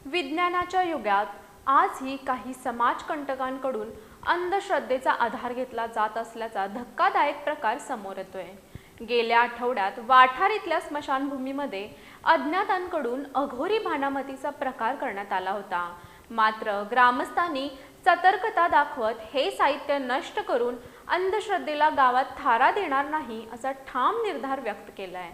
विज्ञानाच्या युगात आजही काही समाजकंटकांकडून अंधश्रद्धेचा आधार घेतला जात असल्याचा धक्कादायक प्रकार समोर येतोय। गेल्या आठवड्यात वाठार इथल्या स्मशानभूमीमध्ये अज्ञातांकडून अघोरी भानामतीचा प्रकार करण्यात आला होता। मात्र ग्रामस्थांनी सतर्कता दाखवत हे साहित्य नष्ट करून अंधश्रद्धेला गावात थारा देणार नाही असा ठाम निर्धार व्यक्त केलाय।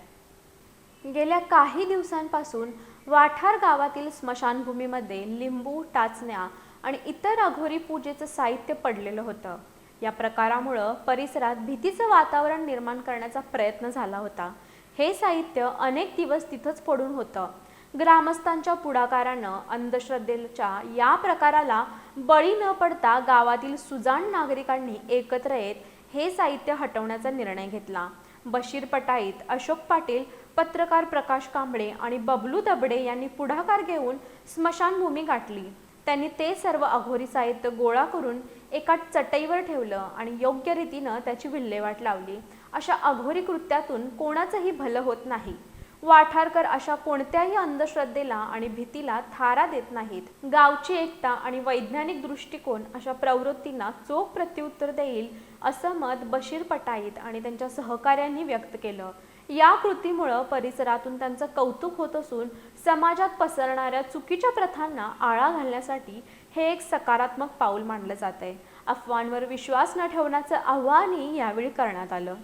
गेल्या काही दिवसांपासून वाठार गावातील स्मशानभूमीमध्ये लिंबू, टाचण्या आणि इतर अघोरी पूजेचं साहित्य पडलेलं होतं। या प्रकारामुळे परिसरात भीतीचं वातावरण निर्माण करण्याचा प्रयत्न झाला होता। हे साहित्य अनेक दिवस तिथंच पडून होतं। ग्रामस्थांच्या पुढाकारानं अंधश्रद्धेच्या या प्रकाराला बळी न पडता गावातील सुजाण नागरिकांनी एकत्र येत हे साहित्य हटवण्याचा निर्णय घेतला। बशीर पटाईत, अशोक पाटील, पत्रकार प्रकाश कांबळे आणि बबलू दबडे यांनी पुढाकार घेऊन स्मशानभूमी गाठली। त्यांनी ते सर्व अघोरी साहित्य गोळा करून एका चटईवर ठेवलं आणि योग्य रीतीनं त्याची विल्हेवाट लावली। अशा अघोरी कृत्यातून कोणाचंही भलं होत नाही। वाठारकर अशा कोणत्याही अंधश्रद्धेला आणि भीतीला थारा देत नाहीत। गावची एकता आणि वैज्ञानिक दृष्टिकोन अशा प्रवृत्तींना चोख प्रत्युत्तर देईल असं मत बशीर पटाईत आणि त्यांच्या सहकाऱ्यांनी व्यक्त केलं। या कृतीमुळे परिसरातून त्यांचं कौतुक होत असून समाजात पसरणाऱ्या चुकीच्या प्रथांना आळा घालण्यासाठी हे एक सकारात्मक पाऊल मानलं जातंय। अफवांवर विश्वास न ठेवण्याचं आवाहनही यावेळी करण्यात आलं।